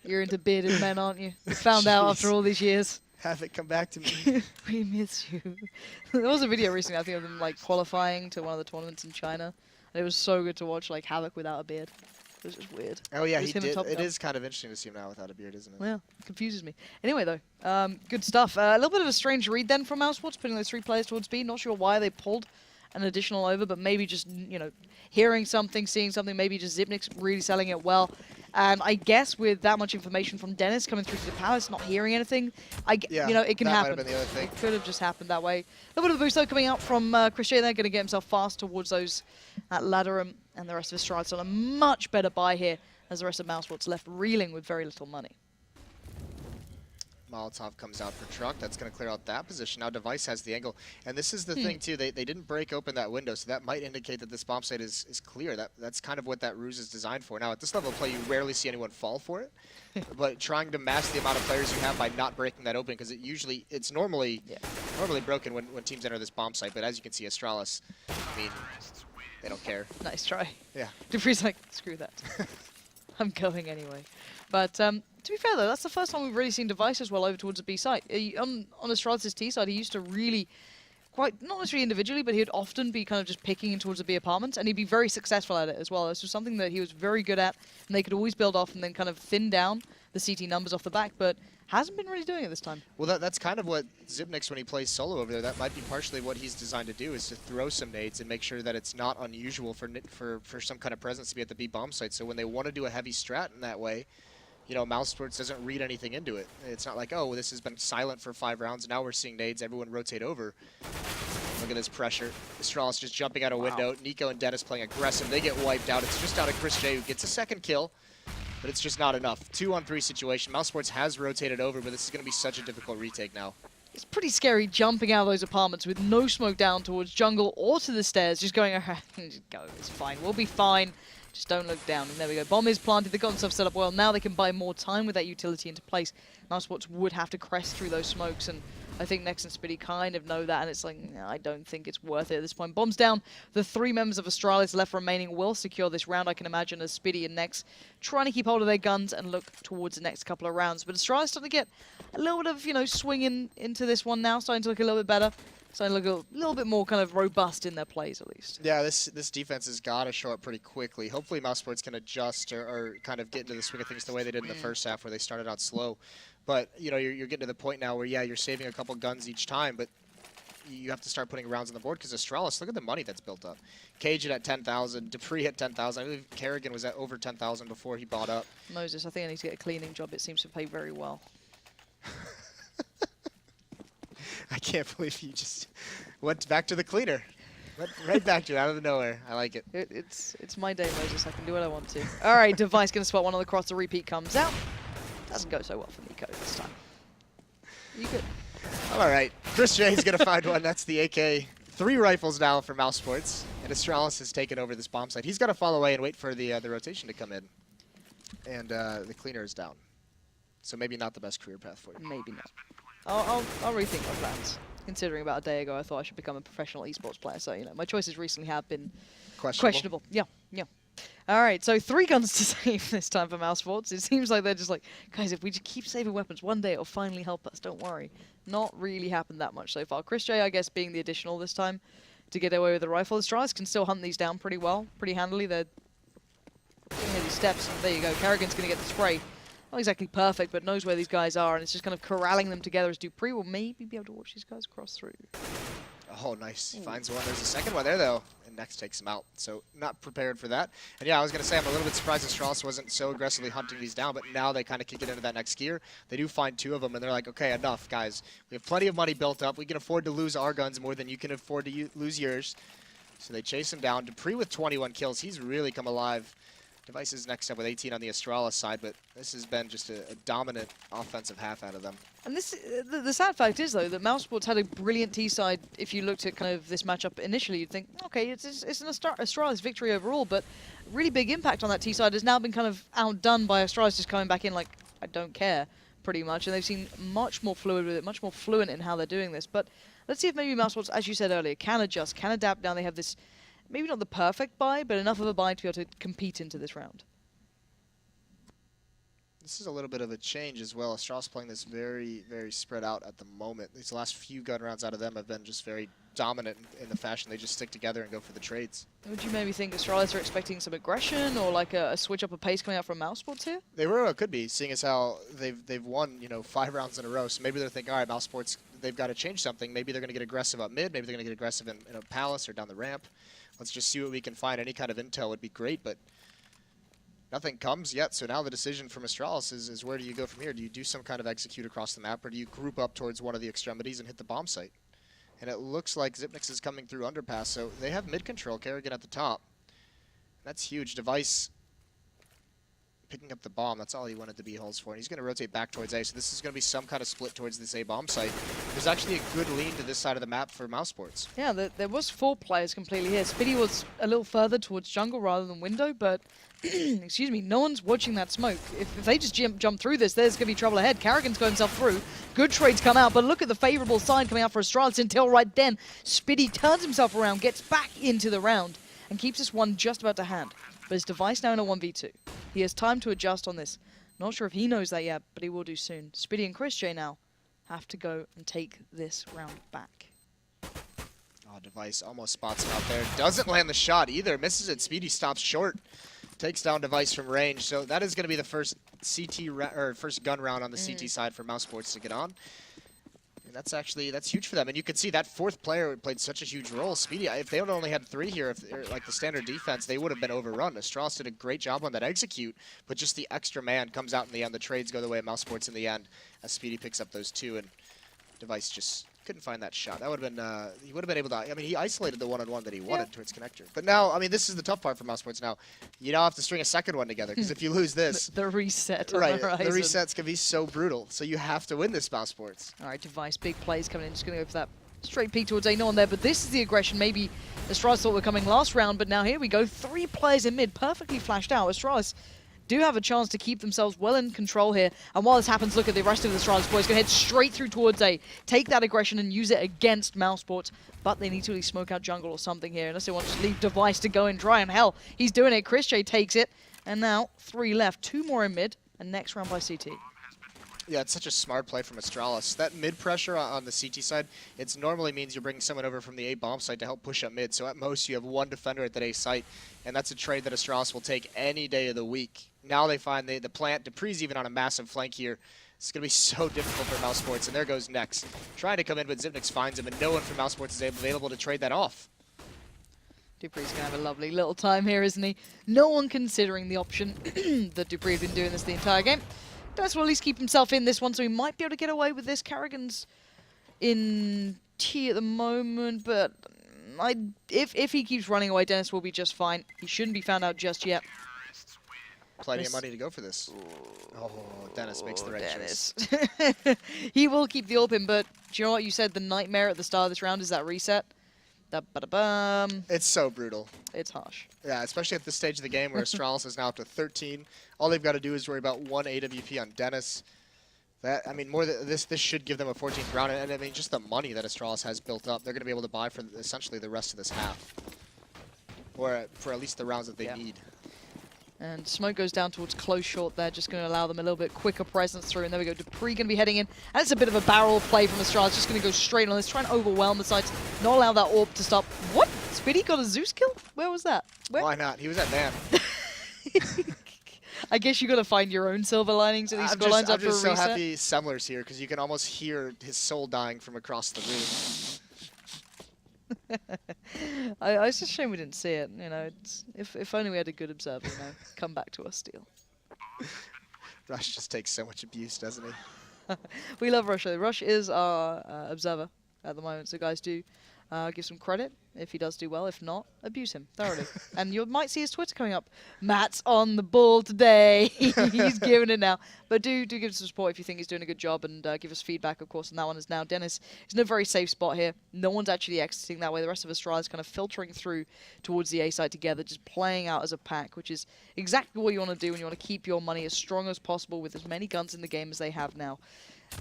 S1: You're into bearded men, aren't you? You found out after all these years.
S2: Havoc, come back to me.
S1: We miss you. There was a video recently, I think, of them like qualifying to one of the tournaments in China. And it was so good to watch, like, Havoc without a beard. It was just weird.
S2: Oh, yeah, he
S1: him
S2: did.
S1: and
S2: It is kind of interesting to see him now without a beard, isn't it?
S1: Well, it confuses me. Anyway, though, good stuff. A little bit of a strange read then from mousesports, putting those 3 players towards B. Not sure why they pulled an additional over, but maybe just, you know, hearing something, seeing something, maybe just Zipnik's really selling it well. And I guess with that much information from Dennis coming through to the Palace, not hearing anything,
S2: yeah,
S1: you know, it can happen.
S2: Might have been the other thing.
S1: It could have just happened that way. A little bit of a boost though coming out from Chris J. They're going to get himself fast towards those at Ladderum and the rest of Astralis on a much better buy here as the rest of mousesports left reeling with very little money.
S2: Molotov comes out for Truck. That's going to clear out that position. Now Device has the angle. And this is the thing, too. They didn't break open that window, so that might indicate that this bomb site is clear. That's kind of what that ruse is designed for. Now, at this level of play, you rarely see anyone fall for it. But trying to mask the amount of players you have by not breaking that open, because it's normally broken when teams enter this bomb site. But as you can see, Astralis, I mean, they don't care.
S1: Nice try.
S2: Yeah.
S1: Dupree's like, screw that. I'm going anyway. But to be fair, though, that's the first time we've really seen Device as well over towards the B side. On Astralis' T side, he used to really, not necessarily individually, but he'd often be kind of just picking in towards the B apartments, and he'd be very successful at it as well. This was something that he was very good at, and they could always build off and then kind of thin down the CT numbers off the back, but hasn't been really doing it this time.
S2: Well, that's kind of what Zipniks, when he plays solo over there, that might be partially what he's designed to do, is to throw some nades and make sure that it's not unusual for some kind of presence to be at the B bomb site. So when they want to do a heavy strat in that way, you know, mousesports doesn't read anything into it. It's not like, oh, this has been silent for 5 rounds, now we're seeing nades, everyone rotate over. Look at this pressure. Astralis just jumping out a window. Nico and Dennis playing aggressive. They get wiped out. It's just out of Chris J, who gets a second kill. but it's just not enough. 2-on-3 situation. Mousesports has rotated over, but this is going to be such a difficult retake now.
S1: It's pretty scary jumping out of those apartments with no smoke down towards jungle or to the stairs, just going, just go, it's fine, we'll be fine. Just don't look down. And there we go. Bomb is planted. They've got themselves set up well. Now they can buy more time with that utility into place. mousesports would have to crest through those smokes, and I think Nex and Spitty kind of know that, and it's like, nah, I don't think it's worth it at this point. Bomb's down. The 3 members of Astralis left remaining will secure this round, I can imagine, as Spitty and Nex trying to keep hold of their guns and look towards the next couple of rounds. But Astralis starting to get a little bit of, swinging into this one now, starting to look a little bit better. Starting to look a little bit more kind of robust in their plays, at least.
S2: Yeah, this defense has got to show up pretty quickly. Hopefully Mousesports can adjust or kind of get into the swing of things the way they did in the first half, where they started out slow. But, you're getting to the point now where, yeah, you're saving a couple guns each time, but you have to start putting rounds on the board, because Astralis, look at the money that's built up. Cage at 10,000, Dupree at 10,000. I believe Kerrigan was at over 10,000 before he bought up.
S1: Moses, I think I need to get a cleaning job. It seems to pay very well.
S2: I can't believe you just went back to the cleaner. Went right back to it, out of nowhere. I like it.
S1: It's my day, Moses. I can do what I want to. All right, Device going to spot one on the cross. The repeat comes out. Doesn't go so well for Nico this time. You good?
S2: All right. Chris J's going to find one. That's the AK. 3 rifles now for Mousesports. And Astralis has taken over this bomb site. He's got to fall away and wait for the rotation to come in. And the cleaner is down. So maybe not the best career path for you.
S1: Maybe not. I'll rethink my plans. Considering about a day ago I thought I should become a professional esports player, so my choices recently have been questionable. Yeah. All right, so 3 guns to save this time for mousesports. It seems like they're just like, guys, if we just keep saving weapons, one day it'll finally help us. Don't worry. Not really happened that much so far. Chris J, I guess, being the additional this time to get away with the rifle. Astralis can still hunt these down pretty well, pretty handily. They're getting these steps, and there you go. Kerrigan's going to get the spray. Not exactly perfect, but knows where these guys are, and it's just kind of corralling them together as Dupree will maybe be able to watch these guys cross through.
S2: Oh, nice. He finds one. There's a second one there, though, and Nex takes him out. So not prepared for that. And yeah, I was going to say I'm a little bit surprised Astralis wasn't so aggressively hunting these down, but now they kind of kick it into that next gear. They do find 2 of them, and they're like, okay, enough, guys. We have plenty of money built up. We can afford to lose our guns more than you can afford to lose yours. So they chase him down. Dupree with 21 kills. He's really come alive. Device is next up with 18 on the Astralis side, but this has been just a dominant offensive half out of them.
S1: And this, the sad fact is, though, that mousesports had a brilliant T-side. If you looked at kind of this matchup initially, you'd think, okay, it's an Astralis victory overall, but really big impact on that T-side has now been kind of outdone by Astralis just coming back in like, I don't care, pretty much. And they've seen much more fluid with it, much more fluent in how they're doing this. But let's see if maybe mousesports, as you said earlier, can adjust, can adapt. Now they have this, maybe not the perfect buy, but enough of a buy to be able to compete into this round.
S2: This is a little bit of a change as well. Astralis playing this very, very spread out at the moment. These last few gun rounds out of them have been just very dominant in the fashion. They just stick together and go for the trades.
S1: Would you maybe think Astralis are expecting some aggression or like a switch up of pace coming out from mousesports here?
S2: They were, could be, seeing as how they've won 5 rounds in a row. So maybe they're thinking, all right, mousesports, they've got to change something. Maybe they're going to get aggressive up mid. Maybe they're going to get aggressive in a palace or down the ramp. Let's just see what we can find. Any kind of intel would be great, but nothing comes yet. So now the decision from Astralis is where do you go from here? Do you do some kind of execute across the map, or do you group up towards one of the extremities and hit the bomb site? And it looks like Xyp9x is coming through underpass, so they have mid control. Kerrigan at the top. That's huge. Device picking up the bomb. That's all he wanted the B-holes for. And he's going to rotate back towards A, so this is going to be some kind of split towards this A bomb site. There's actually a good lean to this side of the map for mousesports.
S1: Yeah, there was 4 players completely here. Spitty was a little further towards jungle rather than window, but excuse me, no one's watching that smoke. If they just jump through this, there's going to be trouble ahead. Kerrigan's got himself through. Good trades come out, but look at the favorable side coming out for Astralis until right then. Spitty turns himself around, gets back into the round, and keeps this one just about to hand. But his Device now in a 1v2. He has time to adjust on this. Not sure if he knows that yet, but he will do soon. Spitty and Chris J now have to go and take this round back.
S2: Oh, Device almost spots him out there. Doesn't land the shot either. Misses it. Speedy stops short. Takes down Device from range. So that is going to be the first first gun round on the CT side for mousesports to get on. And that's huge for them. And you can see that 4th player played such a huge role. Speedy, if they had only had 3 here, like the standard defense, they would have been overrun. Astralis did a great job on that execute, but just the extra man comes out in the end. The trades go the way of mousesports in the end as Speedy picks up those 2, and Device just Couldn't find that shot. That would have been, he would have been able to, I mean, he isolated the one-on-one that he wanted towards connector. But now, I mean, this is the tough part for mousesports now. You now have to string a second one together, because if you lose this...
S1: the reset on
S2: right,
S1: the horizon.
S2: the resets can be so brutal, so you have to win this mousesports.
S1: All right, Device, big plays coming in. Just going to go for that straight peek towards A. No one there, but this is the aggression. Maybe Astralis thought were coming last round, but now here we go. 3 players in mid, perfectly flashed out. Astralis do have a chance to keep themselves well in control here. And while this happens, look at the rest of the Astralis boys. Going to head straight through towards A. Take that aggression and use it against mousesports. But they need to really smoke out jungle or something here. Unless they want to just leave Device to go and try. And hell, he's doing it. Chris J takes it. And now 3 left. 2 more in mid. And next round by CT.
S2: Yeah, it's such a smart play from Astralis. That mid pressure on the CT side, it normally means you're bringing someone over from the A bomb site to help push up mid. So at most, you have 1 defender at that A site. And that's a trade that Astralis will take any day of the week. Now they find the plant. Dupree's even on a massive flank here. It's going to be so difficult for mousesports. And there goes Nex. Trying to come in, but Zipnix finds him. And no one from mousesports is available to trade that off.
S1: Dupree's going to have a lovely little time here, isn't he? No one considering the option that Dupree's been doing this the entire game. Dennis will at least keep himself in this one, so he might be able to get away with this. Carrigan's in T at the moment, but if he keeps running away, Dennis will be just fine. He shouldn't be found out just yet.
S2: Plenty of money to go for this. Oh, Dennis makes the right choice.
S1: He will keep the open, but do you know what you said? The nightmare at the start of this round is that reset. Da-ba-da-bum.
S2: It's so brutal.
S1: It's harsh.
S2: Yeah, especially at this stage of the game where Astralis is now up to 13. All they've got to do is worry about 1 AWP on Dennis. That, I mean, more than this should give them a 14th round, and I mean, just the money that Astralis has built up, they're going to be able to buy for essentially the rest of this half, or for at least the rounds that they need.
S1: And smoke goes down towards close short there, just going to allow them a little bit quicker presence through. And there we go, Dupree going to be heading in. And it's a bit of a barrel play from Astralis, just going to go straight on this, try and overwhelm the sides, not allow that orb to stop. What? Spitty got a Zeus kill? Where was that? Where?
S2: Why not? He was at man.
S1: I guess you got to find your own silver linings at these scorelines after a reset.
S2: I'm just so happy Semler's here, because you can almost hear his soul dying from across the room.
S1: It's a shame we didn't see it. You know, if only we had a good observer. You know, come back to us, Steele.
S2: Rush just takes so much abuse, doesn't he?
S1: We love Rush. Rush is our observer at the moment, so guys do give some credit if he does do well. If not, abuse him thoroughly. And you might see his Twitter coming up. Matt's on the ball today. He's giving it now. But do give us some support if you think he's doing a good job, and give us feedback, of course, on that one. As now Dennis is in a very safe spot here. No one's actually exiting that way. The rest of Astralis is kind of filtering through towards the A side together, just playing out as a pack, which is exactly what you want to do when you want to keep your money as strong as possible with as many guns in the game as they have now.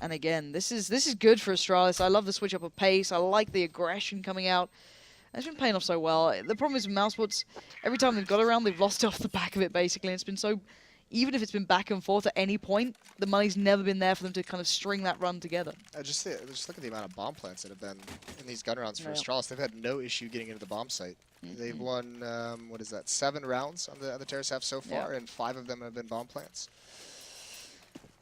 S1: And again, this is good for Astralis. I love the switch up of pace. I like the aggression coming out. It's been paying off so well. The problem is with mousesports, every time they've got around, they've lost it off the back of it, basically. And it's been so, even if it's been back and forth at any point, the money's never been there for them to kind of string that run together.
S2: Just look at the amount of bomb plants that have been in these gun rounds for Astralis. They've had no issue getting into the bomb site. They've won, what is that, 7 rounds on the terrace half so far, and 5 of them have been bomb plants.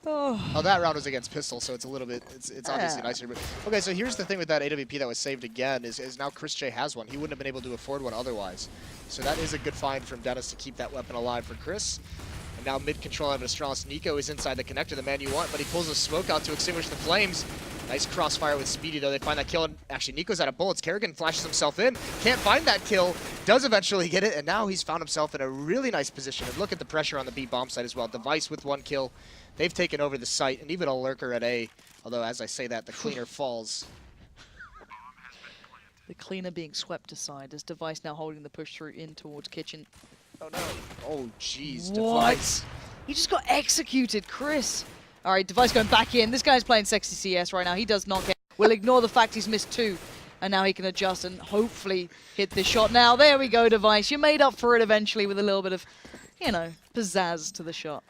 S2: Oh, that round was against Pistol, so it's a little bit, it's obviously nicer. But okay, so here's the thing with that AWP that was saved again, is now Chris J has one. He wouldn't have been able to afford one otherwise. So that is a good find from Dennis to keep that weapon alive for Chris. And now mid-control out of Astralis. Nico is inside the connector, the man you want, but he pulls a smoke out to extinguish the flames. Nice crossfire with Speedy, though. They find that kill, and actually Nico's out of bullets. Kerrigan flashes himself in, can't find that kill, does eventually get it, and now he's found himself in a really nice position. And look at the pressure on the B bomb site as well. Device with 1 kill. They've taken over the site, and even a lurker at A, although as I say that, the cleaner falls.
S1: The cleaner being swept aside as Device now holding the push through in towards Kitchen.
S2: Oh no. Oh jeez,
S1: What?
S2: Device.
S1: He just got executed, Chris. All right, Device going back in. This guy's playing sexy CS right now. He does not care. We'll ignore the fact he's missed 2. And now he can adjust and hopefully hit this shot. Now, there we go, Device. You made up for it eventually with a little bit of, you know, pizzazz to the shot.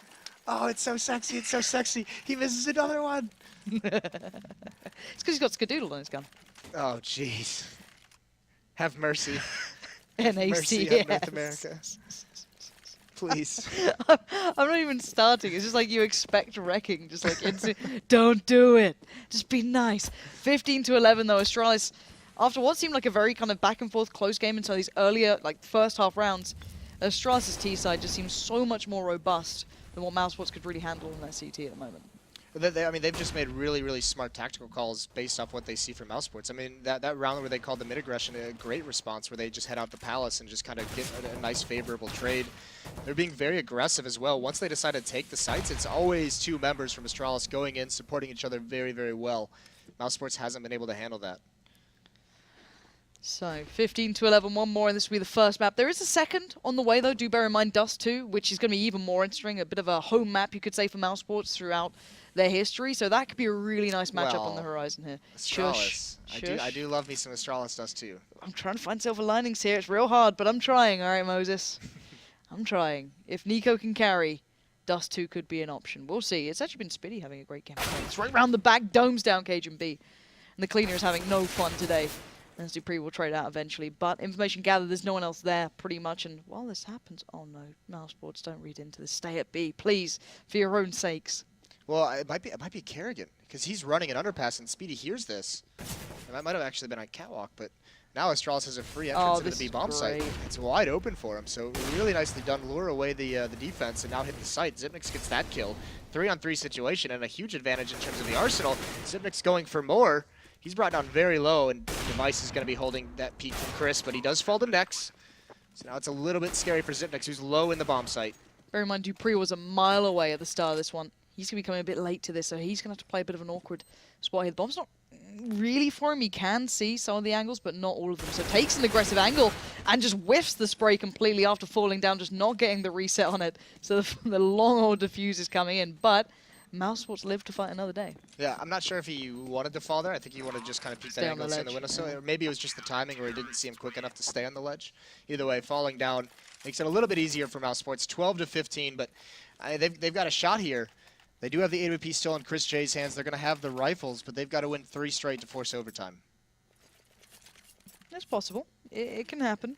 S2: Oh, it's so sexy. It's so sexy. He misses another one.
S1: It's because he's got Skadoodle on his gun.
S2: Oh, jeez. Have mercy.
S1: NAC,
S2: mercy on North America. Please.
S1: I'm not even starting. It's just like you expect wrecking. Just like, instant. Don't do it. Just be nice. 15-11 though. Astralis, after what seemed like a very kind of back and forth close game in some of these earlier, like first half rounds, Astralis' T side just seems so much more robust than what mousesports could really handle in their CT at the moment.
S2: I mean, they've just made really, really smart tactical calls based off what they see from mousesports. I mean, that round where they called the mid-aggression a great response, where they just head out the Palace and just kind of get a nice, favorable trade. They're being very aggressive as well. Once they decide to take the sites, it's always two members from Astralis going in, supporting each other very, very well. mousesports hasn't been able to handle that.
S1: So 15 to 11, one more, and this will be the first map. There is a second on the way, though. Do bear in mind Dust 2, which is going to be even more interesting. A bit of a home map, you could say, for mousesports throughout their history. So that could be a really nice matchup on the horizon here.
S2: Astralis.
S1: Shush.
S2: I do love me some Astralis Dust 2.
S1: I'm trying to find silver linings here. It's real hard, but I'm trying. All right, Moses. I'm trying. If Nico can carry, Dust 2 could be an option. We'll see. It's actually been Spitty having a great campaign. It's right round the back, domes down Cajun B. And the Cleaner is having no fun today. As Dupree will trade out eventually. But information gathered, there's no one else there, pretty much. And while this happens, oh no, mousesports, don't read into this. Stay at B, please, for your own sakes.
S2: Well, it might be Kerrigan, because he's running an underpass, and Speedy hears this. And that might have actually been on Catwalk, but now Astralis has a free entrance into the B bomb site. It's wide open for him, so really nicely done. Lure away the defense and now hit the site. Xyp9x gets that kill. 3-on-3 situation and a huge advantage in terms of the arsenal. Xyp9x going for more. He's brought down very low, and Device is going to be holding that peak from Chris, but he does fall to Nex. So now it's a little bit scary for Xyp9x, who's low in the bomb site. Bear
S1: in mind, Dupree was a mile away at the start of this one. He's going to be coming a bit late to this, so he's going to have to play a bit of an awkward spot here. The bomb's not really for him. He can see some of the angles, but not all of them. So takes an aggressive angle and just whiffs the spray completely after falling down, just not getting the reset on it. So the long old defuse is coming in, but mousesports live to fight another day.
S2: Yeah, I'm not sure if he wanted to fall there. I think he wanted to just kind of peek that angle and stay on the windowsill. Or maybe it was just the timing where he didn't see him quick enough to stay on the ledge. Either way, falling down makes it a little bit easier for mousesports. 12 to 15, but they've got a shot here. They do have the AWP still in Chris J's hands. They're going to have the rifles, but they've got to win 3 straight to force overtime.
S1: That's possible. It can happen.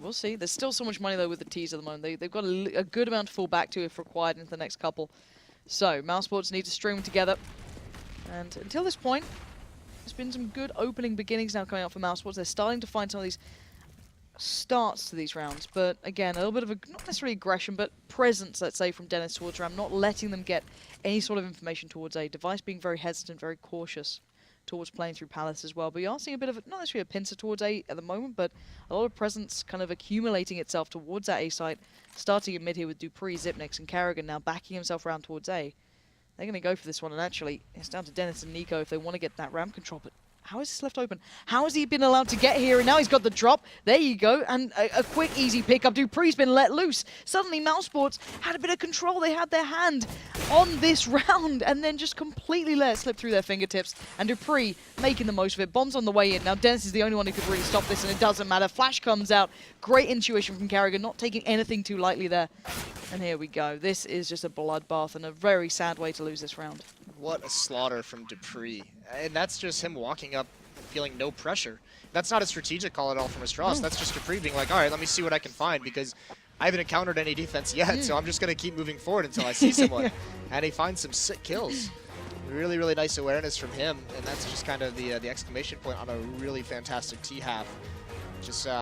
S1: We'll see. There's still so much money, though, with the T's at the moment. They've got a good amount to fall back to if required into the next couple. So, mousesports need to string them together. And until this point, there's been some good opening beginnings now coming out for mousesports. They're starting to find some of these starts to these rounds. But again, a little bit of not necessarily aggression, but presence, let's say, from Dennis towards Ram, not letting them get any sort of information towards A. Device being very hesitant, very cautious towards playing through Palace as well. But you are seeing a bit of, not necessarily a pincer towards A at the moment, but a lot of presence kind of accumulating itself towards that A site, starting in mid here with Dupree, Xyp9x, and Kerrigan now backing himself around towards A. They're going to go for this one, and actually, it's down to Dennis and Nico if they want to get that ramp control, but how is this left open? How has he been allowed to get here? And now he's got the drop. There you go. And a quick, easy pickup. Dupree's been let loose. Suddenly, mousesports had a bit of control. They had their hand on this round and then just completely let it slip through their fingertips. And Dupree making the most of it. Bombs on the way in. Now, Dennis is the only one who could really stop this, and it doesn't matter. Flash comes out. Great intuition from Kerrigan, not taking anything too lightly there. And here we go. This is just a bloodbath and a very sad way to lose this round.
S2: What a slaughter from Dupree. And that's just him walking up feeling no pressure. That's not a strategic call at all from Astralis. That's just Dupree being like, all right, let me see what I can find, because I haven't encountered any defense yet, so I'm just going to keep moving forward until I see someone. And he finds some sick kills. Really, really nice awareness from him, and that's just kind of the exclamation point on a really fantastic T-half. Just